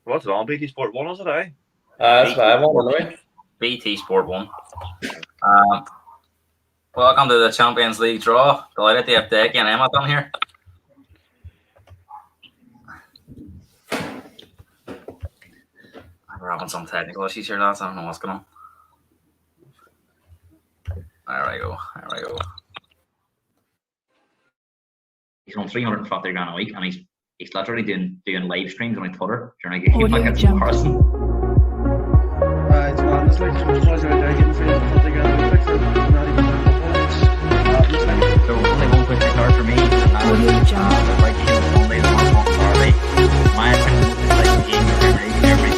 What's it on? BT Sport 1, is it, eh? That's what I want to know. BT Sport 1. Welcome to the Champions League draw. Delighted to have Decky and Emmett on here. We're having some technical issues here, lads. I don't know what's going on. There we go. He's on 350 grand a week, and he's literally doing live streams on Twitter during a game like a person. It's madness, like, so it's there getting 350 grand a week, for not even so only 150 cards for me, and the right team is only the one Harley. My opinion is like the game every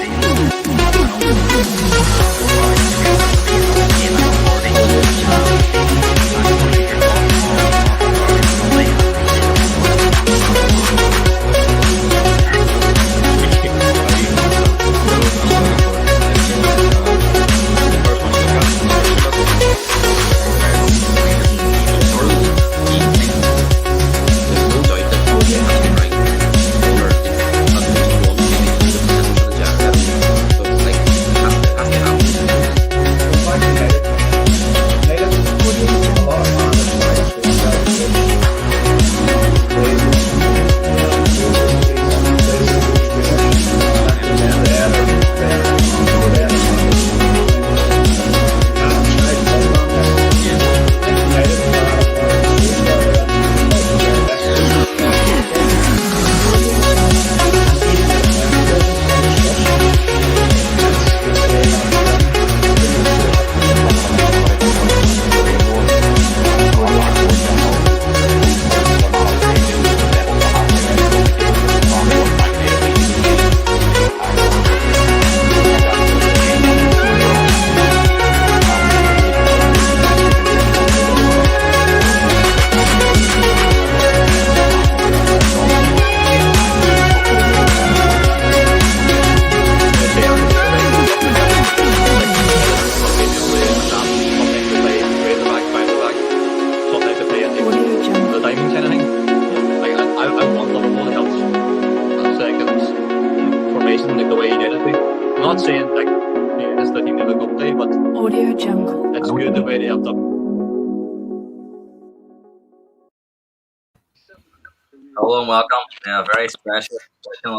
Hello and welcome. Very special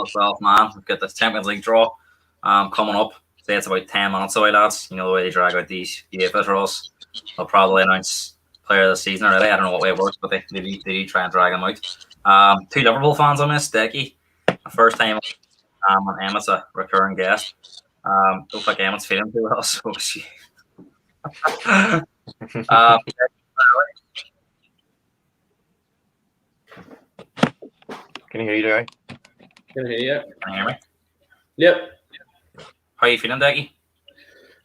as well, man. We've got this Champions League draw coming up. Say it's about 10 minutes away, lads. You know the way they drag out these UEFA draws. They'll probably announce player of the season already. I don't know what way it works, but they do try and drag them out. Two Liverpool fans on this, Decky. First time and Emmett's a recurring guest. Looks like Emmett's feeling too well, so she. Can you hear you, Derry? Can you hear me? Yep. How are you feeling, Decky?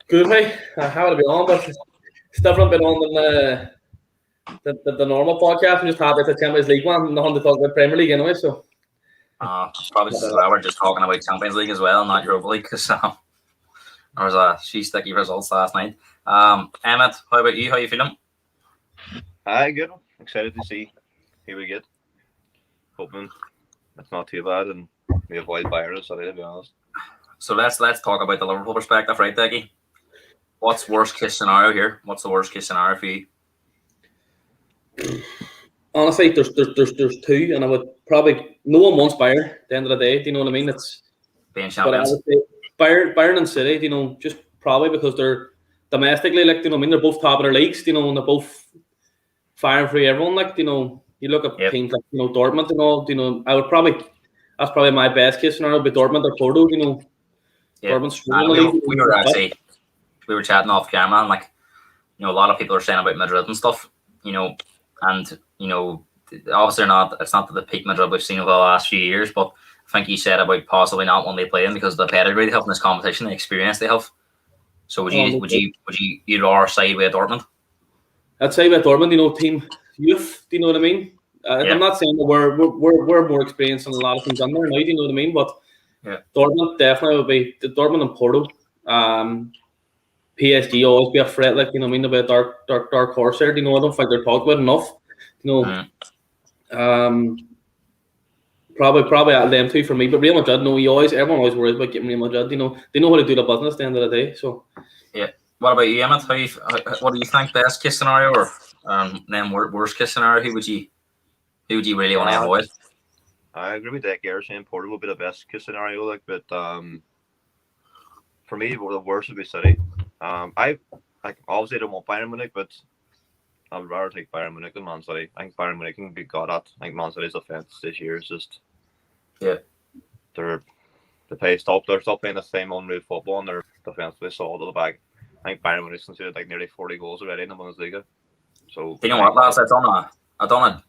Good, mate. I have to be on, but it's different been on than the normal podcast. I'm just happy it's a Champions League one. Nothing to talk about Premier League anyway, so. Probably just as well. We're just talking about Champions League as well, not Europa League, because there was a few sticky results last night. Emmett, how about you? How are you feeling? Good. Excited to see who we get. Hoping it's not too bad and we avoid Bayern, so to be honest. So let's talk about the Liverpool perspective, right, Decky? What's worst case scenario here? What's the worst case scenario for you? Honestly, there's two, and I would probably no one wants Bayern at the end of the day. Do you know what I mean? It's being champions. But I would say Bayern and City, you know, just probably because they're domestically, like, you know, I mean, they're both top of their leagues, you know, and they're both firing for everyone, like, you know. You look at teams like, you know, Dortmund and all, you know, that's probably my best case scenario, but Dortmund or Porto, you know. Yeah. Dortmund's we were chatting off camera, and like, you know, a lot of people are saying about Madrid and stuff, you know, and, you know, obviously it's not the peak Madrid we've seen over the last few years, but I think you said about possibly not when they play in because of the pedigree they have in this competition, the experience they have. So would you rather side with Dortmund? I'd say with Dortmund, you know, team youth, do you know what I mean? I'm not saying that we're more experienced than a lot of teams on there now, do you know what I mean? But Dortmund definitely would be Dortmund and Porto. PSG always be a threat, like, you know what I mean, about dark horse there. Do you know, I don't think they're talked about enough. You know, Probably at them two for me. But Real Madrid, no, everyone always worries about getting Real Madrid. They know how to do the business at the end of the day. So Yeah. What about you, Emmett? What do you think? Best case scenario, or then worst case scenario? Who would you really want to avoid? I agree with Decky saying Porto will be the best case scenario, like, but for me, the worst would be City. I obviously don't want Bayern Munich, but I would rather take Bayern Munich than Man City. I think Bayern Munich can be got at. I think Man City's offense this year is just they're still playing the same unreal football, and their defensively solid at the back. I think Bayern Munich's considered like nearly 40 goals already in the Bundesliga. So do you know what, lads? I done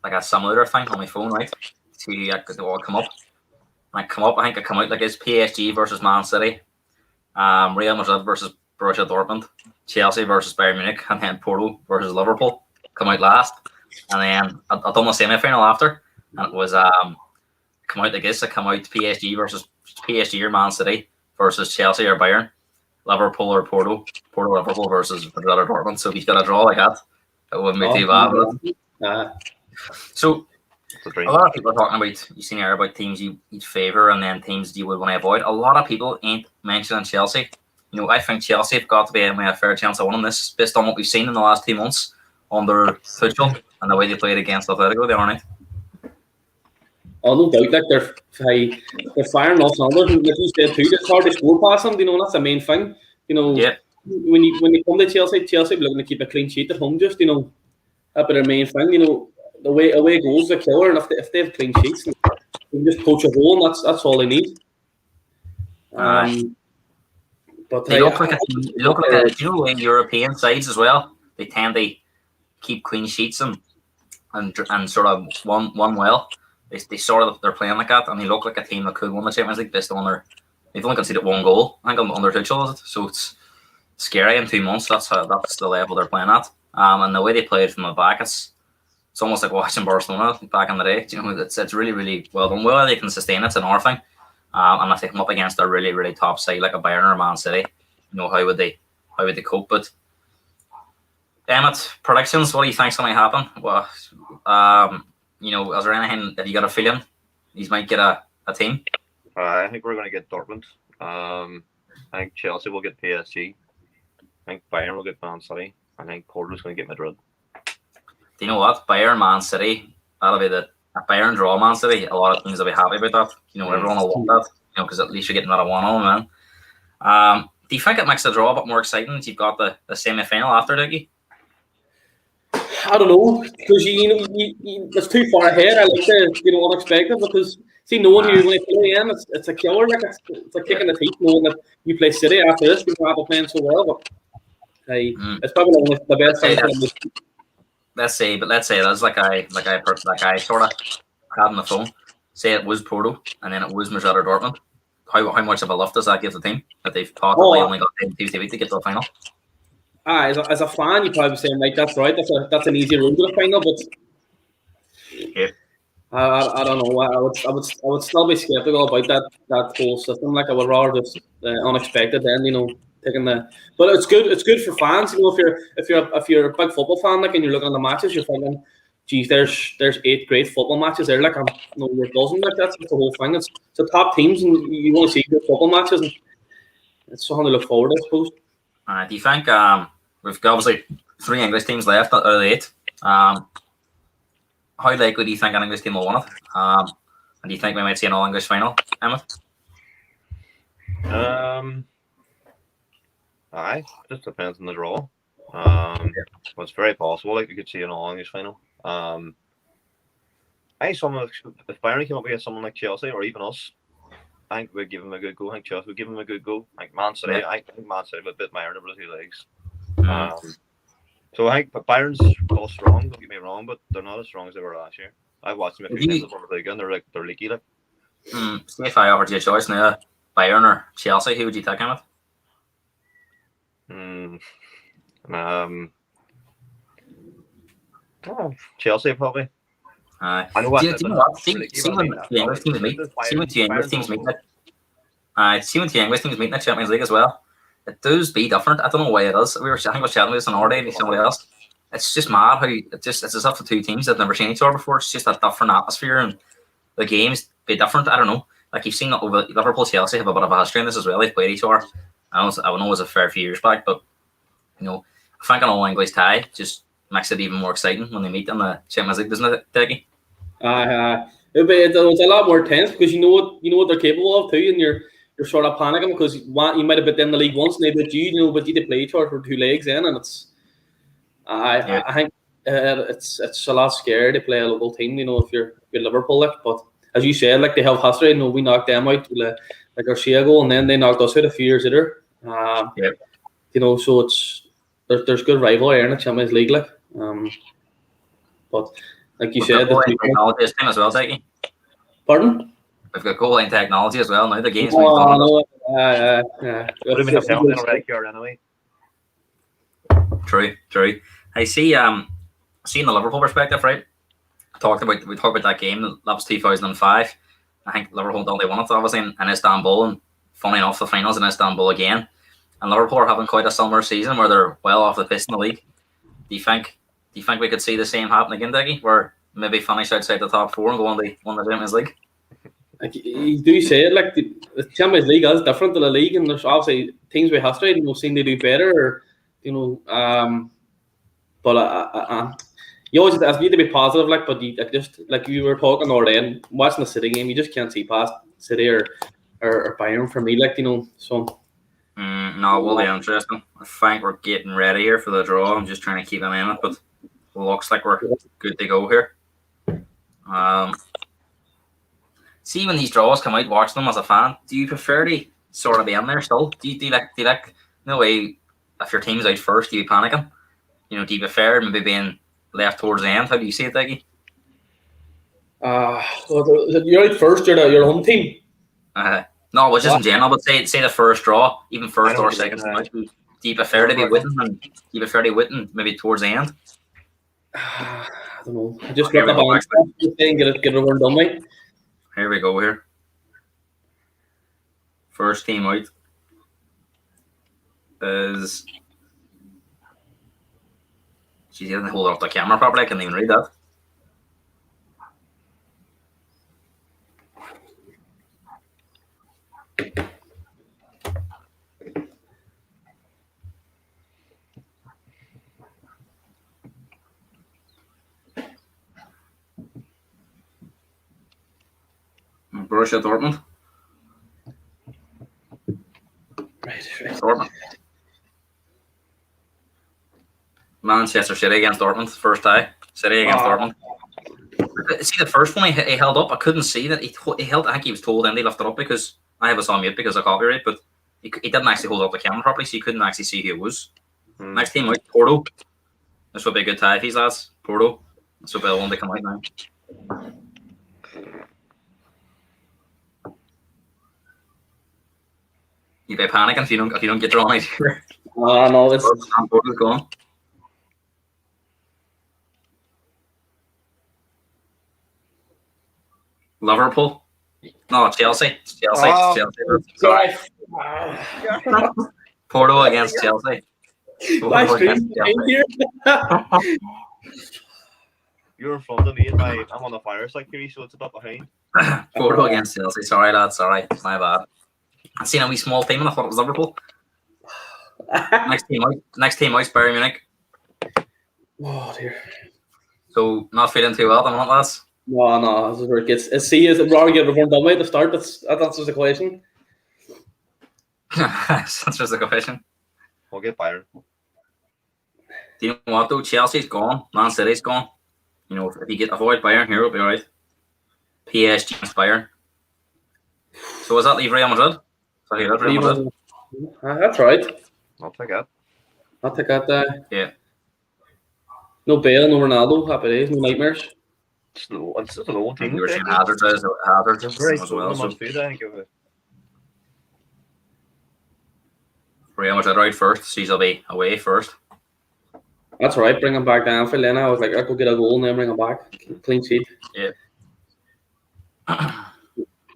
like a simulator thing on my phone, right? See, I could all come up. I think I come out like it's PSG versus Man City, Real Madrid versus Borussia Dortmund, Chelsea versus Bayern Munich, and then Porto versus Liverpool come out last. And then I done the semi-final after, and it was come out like this. I come out PSG or Man City versus Chelsea or Bayern, Liverpool or Porto Liverpool versus Madrid or Dortmund. So if he's got a draw like that, it wouldn't be too bad. So a lot of people are talking about, you seen here about teams you'd favour and then teams you would want to avoid. A lot of people ain't mentioning Chelsea. You know, I think Chelsea have got to be a fair chance of winning this based on what we've seen in the last 2 months under Tuchel and the way they played against Atletico the other night. Oh, no doubt, like they're firing off numbers, and like you said too, it's hard to score past them. You know, that's the main thing. You know, when you come to Chelsea be looking to keep a clean sheet at home. Just that'd be their main thing. You know, the away goals the killer, and if they have clean sheets, they can just poach a hole, and that's all they need. But they look like you know, in European sides as well, they tend to keep clean sheets and sort of one well. They're playing like that, and they look like a team that could win the Champions League based on they've only conceded 1 goal. I think under Tuchel, is it? So it's scary in 2 months. That's the level they're playing at. And the way they played from the back, it's almost like watching Barcelona back in the day. You know, it's really, really well done. Whether they can sustain it's another thing. And if they come up against a really, really top side like a Bayern or a Man City, you know, how would they cope? But Emmett, predictions. What do you think's going to happen? Well, you know, is there anything that you got a feeling these might get a team? I think we're going to get Dortmund. I think Chelsea will get PSG. I think Bayern will get Man City. I think Porto's going to get Madrid. Do you know what? Bayern, Man City, that'll be the Bayern draw Man City. A lot of teams will be happy about that. You know, everyone will want that. You know, because at least you're getting that at 1-1, man. Do you think it makes the draw a bit more exciting that you've got the semi-final after, Decky? I don't know, because it's too far ahead. I like the unexpected, because see, knowing you're going to play in, it's a killer. Like it's a kick in the teeth knowing that you play City after this because we're playing so well. But it's probably the best thing. Let's say it is like I sort of had on the phone. Say it was Porto and then it was Madrid or Dortmund. How much of a lift does that give the team that they've possibly only got 10 teams to get to the final? As a fan, you probably saying like that's right. That's an easy road to the final, but I don't know. I would still be skeptical about that whole system. Like I would rather just unexpected then, you know, taking the. But it's good. It's good for fans. You know, if you're a big football fan, like, and you're looking at the matches, you're thinking, geez, there's 8 great football matches there. Like, no, there doesn't. Like that's the whole thing. It's the top teams, and you want to see good football matches, and it's something to look forward to, I suppose. Do you think we've got obviously 3 English teams left out of the 8? How likely do you think an English team will win it? And do you think we might see an all-English final, Emmett? It just depends on the draw. Well, it's very possible. Like we could see an all-English final. I think if Bayern came up against someone like Chelsea or even us, I think we'd give them a good go. I think Chelsea would give them a good go. Like Man City, I think Man City would bit Bayern over the 2 legs. So I think Bayern's all strong. Don't get me wrong, but they're not as strong as they were last year. I watched them a few times in the Bundesliga, and they're leaky. Like. If I offered you a choice now, Bayern or Chelsea, who would you take, Emmett? Chelsea probably. I know what. See when the English teams meet. See when the English teams meet. See when the English teams meet in the Champions League as well. It does be different. I don't know why it is. I think we were chatting with this on our day and somebody else. It's just mad how it's as if the 2 teams have never seen each other before. It's just a different atmosphere, and the games be different. I don't know. Like you've seen over Liverpool, Chelsea have a bit of a history in this as well. They've played each other. I know it was a fair few years back, but I think an all English tie just makes it even more exciting when they meet in the Champions League, doesn't it, Decky? It was a lot more tense because you know what they're capable of too, and you're sort of panicking because you might have been in the league once and they beat you, but you did play each other for 2 legs in, and it's I think it's a lot scarier to play a local team, if you're Liverpool, but as you said, like they have history, we knocked them out like Garcia goal, and then they knocked us out a few years later. So there's good rivalry in the Champions League, but like you said, the technology is as well, Decky. Pardon? We've got goal line technology as well now. The game's moved on. Anyway. True. I see. Seeing the Liverpool perspective, right? We talked about that game. That was 2005. I think Liverpool only won it obviously in Istanbul, and funny enough, the finals in Istanbul again. And Liverpool are having quite a summer season where they're well off the piss in the league. Do you think we could see the same happen again, Decky? Where maybe finish outside the top 4 and go on the Champions League? Like you do say it, like the Champions League is different to the league, and there's obviously teams we have to seem to do better, but you always need to be positive, but just like you were talking already, and watching the City game, you just can't see past City or Bayern for me, so. No, it will be interesting. I think we're getting ready here for the draw. I'm just trying to keep an eye on it, but it looks like we're good to go here. See, when these draws come out, watch them as a fan. Do you prefer to sort of be in there still? Do you like no way? If your team's out first, do you panicking? Do you prefer maybe being left towards the end? How do you see it, Decky? You're out first. You're your home team. No, well, just in general, but say the first draw, even first or second. Do you prefer to be winning, and do you prefer to win maybe towards the end? I don't know. Just get the ball and get it over and done with. Here we go. Here, first team out is. She didn't hold up the camera properly. I can't even read that. Borussia Dortmund. Right. Dortmund. Manchester City against Dortmund, first tie. City against Dortmund. See the first one he held up. I couldn't see that he held. I think he was told and he left it up because I have us on mute because of copyright, but he didn't actually hold up the camera properly, so you couldn't actually see who it was. Next team out, Porto. This would be a good tie if these lads. Porto. This would be the one to come out now. You'd be panicking if you don't get drawn out here. No, it's Porto's gone. Liverpool. No, Chelsea. Chelsea. Sorry. Porto against Chelsea. You're in front of me and I'm on the fire stick here, so it's a bit behind. Porto against Chelsea. Sorry, lads. Sorry. My bad. I seen a wee small team and I thought it was Liverpool. Next team out, Bayern Munich. Oh dear. So not feeling too well at the moment, lads. No, this is where it gets. Is rather get everyone done with to start? That's just the question. That's just the question. We'll get Bayern. Do you know what though? Chelsea's gone. Man City's gone. If you avoid Bayern here, it'll be alright. PSG against Bayern. So does that leave Real Madrid? That's right. I'll take that. I'll take that. Yeah. No Bale, no Ronaldo. Happy days, no nightmares. It's just a low team. You were saying Hazard as well. So Real Madrid right first. She'll be away first. That's right. Bring him back to Anfield. Then I was like, I'll go get a goal and then bring him back. Clean sheet. Yeah.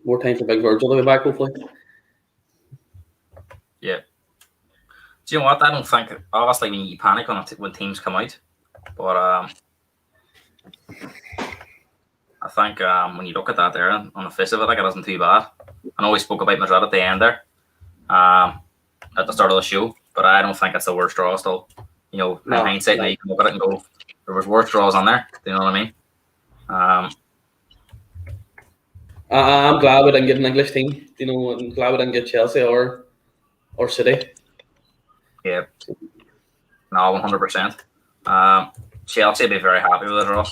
More time for Big Virgil to be back, hopefully. Yeah. Do you know what? I don't think obviously when you panic when teams come out, but I think when you look at that there on the face of it, like it isn't too bad. I know we spoke about Madrid at the end there, at the start of the show, but I don't think it's the worst draw still. In hindsight, now you can look at it and go, there was worse draws on there. Do you know what I mean? I'm glad we didn't get an English team. I'm glad we didn't get Chelsea or City. Yeah. No, 100%. Chelsea would be very happy with the draw.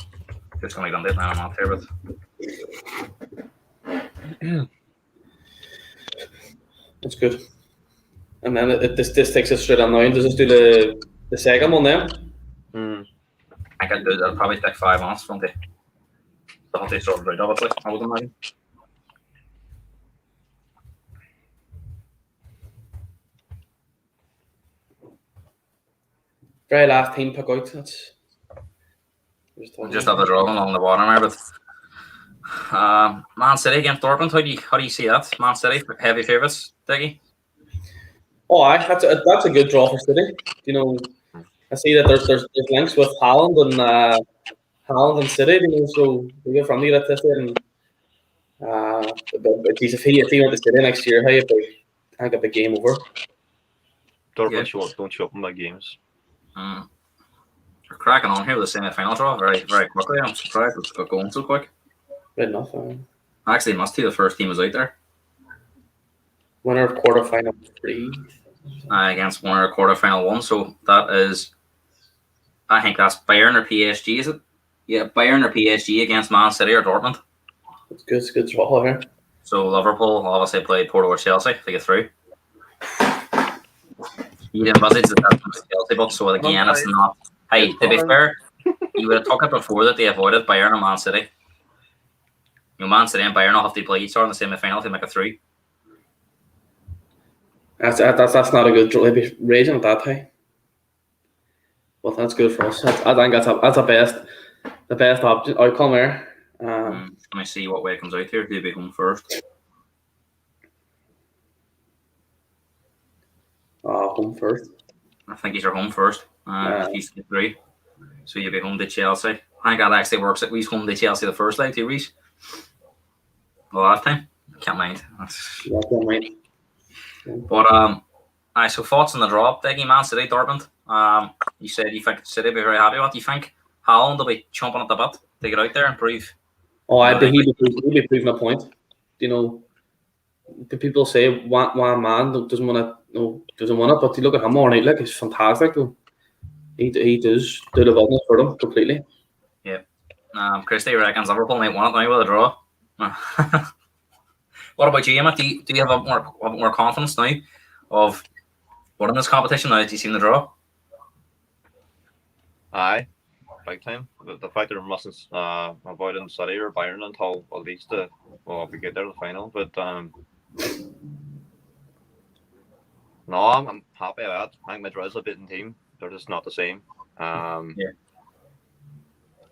Just going to be done I'm not here with. That's good. And then this takes us straight on now. Does this do the second one then? I can do that. It'll probably take 5 months, won't it? The whole thing sorted out, obviously, I would imagine. Very last team pick out. That's just have the drawing on the bottom there, but Man City against Dortmund. How do you see that? Man City heavy favourites, Decky? Oh, that's a good draw for City. I see that there's links with Haaland and City. So we go from there to this and but if he went to City next year, I think a big game over. Dortmund don't show up in my games. We're cracking on here with the semi-final draw very, very quickly. I'm surprised it's got going so quick. Good enough. Actually, it must be the first team was out there. Winner of quarterfinal 3. Against winner of quarterfinal 1. So that is, I think that's Bayern or PSG, is it? Yeah, Bayern or PSG against Man City or Dortmund. It's good. It's a good draw here. So Liverpool obviously played Porto or Chelsea to get through. You didn't envisage that Chelsea, but so again, it's not. Hey, to be fair, you would have talked about before that they avoided Bayern and Man City. Man City and Bayern will have to play each other in the semi-final to make it through. That's not a good draw. They'd be raging at that time. Well, that's good for us. I think that's the best outcome there. Let me see what way it comes out here. They'll be home first. Home first. I think he's home first. He's 3. So you'll be home to Chelsea. I think that actually works. At least home to Chelsea the first leg, too, Reece. The last time. Can't mind. Yeah, can't mind. But so thoughts on the draw, Decky, Man City, Dortmund. You said you think City will be very happy. What do you think? Haaland will be chomping at the bit to get out there and prove. Oh, I think he'd be proving a point. The people say one man doesn't want it, but you look at him all night, like he's fantastic. He does do the business for them completely. Yeah. Christy reckons Liverpool might want it now with a draw. What about you, Emmett? Do you have a more confidence now of winning this competition now that you've seen the draw? Aye, big time. The fact that we mustn't avoid in City or Bayern until at least we get there to the final. But no, I'm happy with that. I think Madrid's a beaten team. They're just not the same.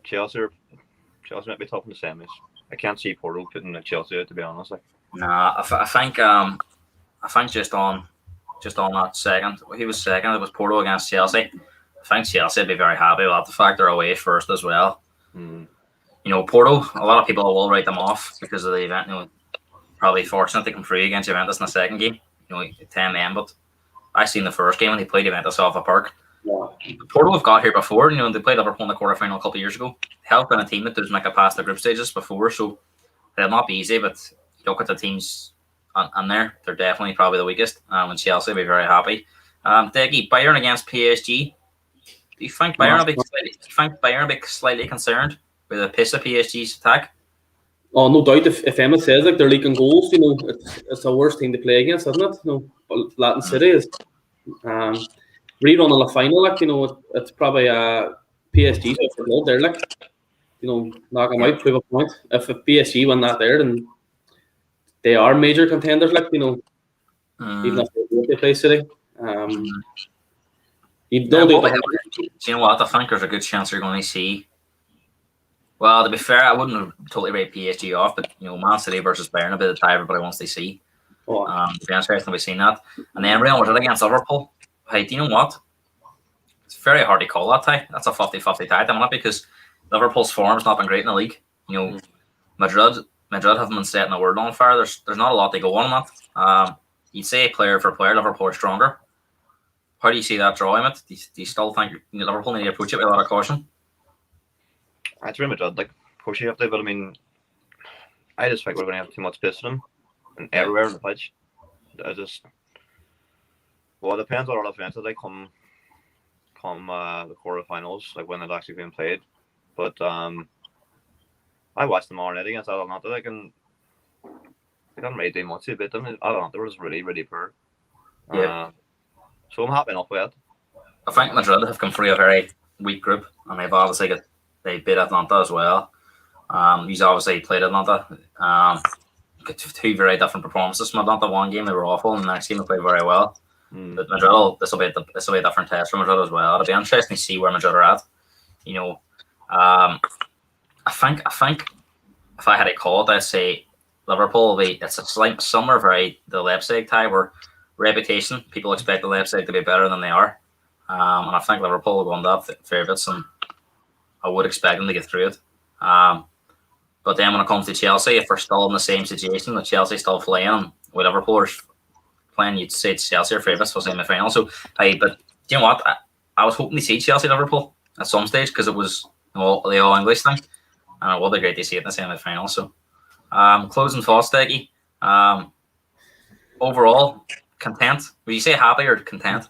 Chelsea might be tough in the semis. I can't see Porto putting Chelsea out, to be honest. Nah, I think just on that second, he was second. It was Porto against Chelsea. I think Chelsea would be very happy with that. The fact they're away first as well. Porto, a lot of people will write them off because of the event. Probably fortunate to come through against Juventus in the second game. 10 men, but I seen the first game when they played Juventus off a park. Yeah. Porto have got here before. They played Liverpool in the quarterfinal a couple of years ago. They have been a team that does make it past the group stages before, so they'll not be easy. But look at the teams on there; they're definitely probably the weakest. And Chelsea will be very happy. Decky, Bayern against PSG. Do you think Bayern will be slightly concerned with the pace of PSG's attack? Oh, no doubt. If Emmett says they're leaking goals, it's the worst team to play against, isn't it? But Latin City is. Rerun on the final, it's probably PSG. So they're knock them out, prove a point. If PSG win that there, then they are major contenders. Even if they play City, you don't do what? I think there's a good chance you're going to see. Well, to be fair, I wouldn't totally rate PSG off, but Man City versus Bayern a bit of the tie everybody wants to see. It'd be interesting to see that. And then Real Madrid against Liverpool. Hey, do you know what? It's very hard to call that tie. That's a 50-50 tie, because Liverpool's form's not been great in the league. Madrid haven't been setting the world on fire. There's not a lot to go on that. You'd say player for player, Liverpool are stronger. How do you see that draw, Emmett? Do you still think Liverpool need to approach it with a lot of caution? It's Real Madrid, like, of course you have to, but I mean, I just think we're going to have too much pace in them and everywhere in the pitch. It depends on our defense as they come the quarterfinals, like when it's actually being played. But I watched them all night against Atalanta. They didn't really do much to beat them. Atalanta was really, really poor. Yeah. So I'm happy enough with it. I think Madrid have come through a very weak group, and they've obviously they beat Atalanta as well. He's obviously played Atalanta. Got two very different performances from Atalanta. One game they were awful, and the next game they played very well. But Madrid, this will be a different test for Madrid as well. It'll be interesting to see where Madrid are at. I think if I had to call it, I'd say Liverpool will be. It's a slight similar very the Leipzig tie where reputation people expect the Leipzig to be better than they are, and I think Liverpool will go on that favourites, and I would expect them to get through it. But then when it comes to Chelsea, if we're still in the same situation, with Chelsea still playing, with Liverpool are playing, you'd say Chelsea are favourites for semi-final. So, but you know what? I was hoping to see Chelsea Liverpool at some stage because it was the all English thing, and it would be great to see it in the semi-final. So, closing thoughts, Decky. Overall, content. Would you say happy or content?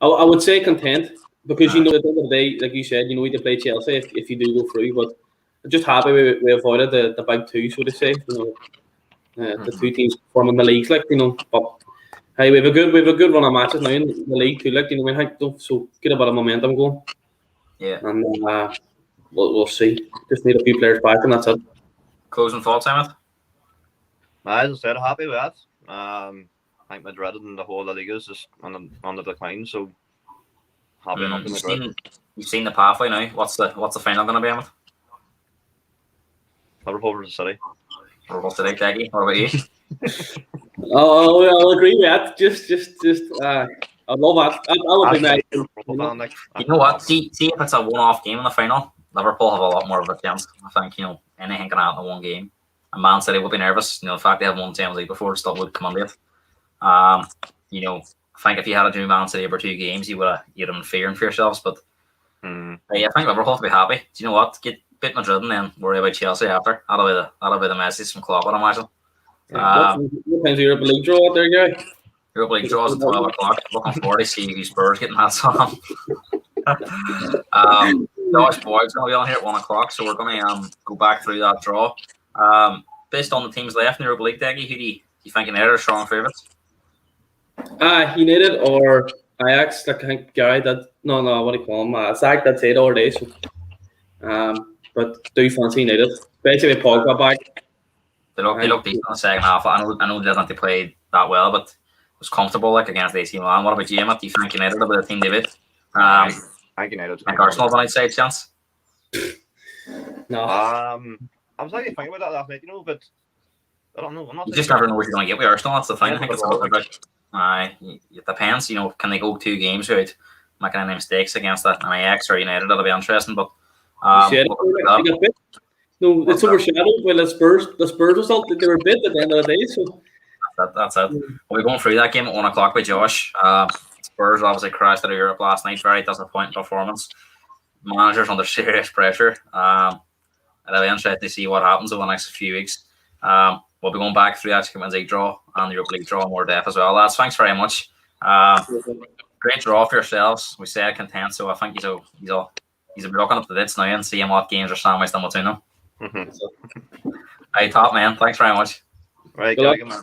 I would say content because at the end of the day, like you said, we can play Chelsea if you do go through, but I'm just happy we avoided the big two, so to say. The two teams forming the leagues, But hey, we have a good run of matches now in the league too, so get a bit of momentum going. Yeah, and we'll see. Just need a few players back, and that's it. Closing thoughts, Emmett? As I said, happy with that. I think Madrid and the whole league is just on the decline, so happy enough with Madrid. You've seen the pathway now. What's the final going to be, Emmett? Liverpool versus City. Liverpool City, Decky. What about you? I'll agree with that. Just I love that. I would be nice. You know what? See if it's a one-off game in the final, Liverpool have a lot more of a chance. I think anything can happen in one game. And Man City will be nervous. The fact they have won Champions League before still would come under it. I think if you had to do Man City over 2 games, you'd have been fearing for yourselves. But I think Liverpool will be happy. Do you know what? Get beat Madrid and then worry about Chelsea after. That'll be the message from Klopp, I'd imagine. What time's the Europa League draw out there, guy? Europa League draws at 12 o'clock. Looking forward to see who Spurs getting that song. Josh Boyd's going to be on here at 1 o'clock, so we're going to go back through that draw. Based on the teams left in the Europa League, Decky, who do you think United are strong favourites? United or Ajax, that kind of guy that what do you call him? Zach, that's it all day. So, but do you fancy United? Basically, Pogba back. They look decent in the second half. I know they didn't play that well, but it was comfortable against AC Milan. What about you, Emmett? Do you think United will be the team they beat? I think United. And Arsenal have an outside chance? No. I was actually thinking about that last night, but I don't know. You just never know what you're going to get with Arsenal. That's the thing. I think it's a little bit. It depends. Can they go 2 games without making any mistakes against that Ajax or United? That'll be interesting. But no, it's overshadowed by the Spurs result. They were bit at the end of the day. So that's it. We'll be going through that game at 1 o'clock with Josh. Spurs obviously crashed out of Europe last night. Very disappointing performance. Managers under serious pressure. It'll be interesting to see what happens over the next few weeks. We'll be going back through that Champions League draw and the Europa League draw in more depth as well, lads. Thanks very much. Great draw for yourselves. We said content, so I think he's looking up the dates now and seeing what games are sandwiched in between them. Hey, top man. Thanks very much. Right, good man.